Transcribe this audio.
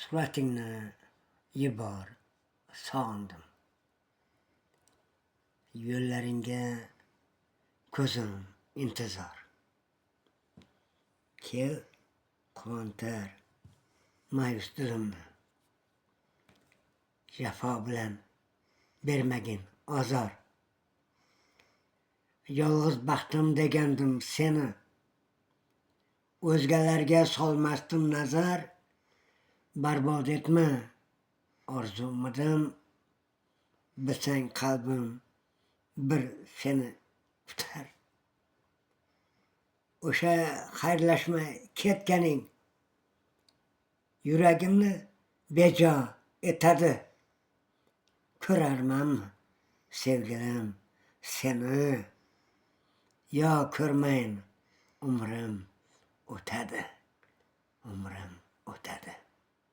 suratingni yubor, sog'indim. Yo'llaringga ko'zim intizor. Kel, quvontir ma'yus dilimni. Jafo bilan bermagin ozor. Yolg'iz baxtim degandim seni. O'zgalarga solmasdim nazar. Barbod etma orzumidim. Bilsang qalbim bir seni kutar. O'sha xayrlashmay ketganing yuragimni bejo etadi. Ko'rarmanmi sevgilim seni, yo ko'rmayin umrim o'tadi.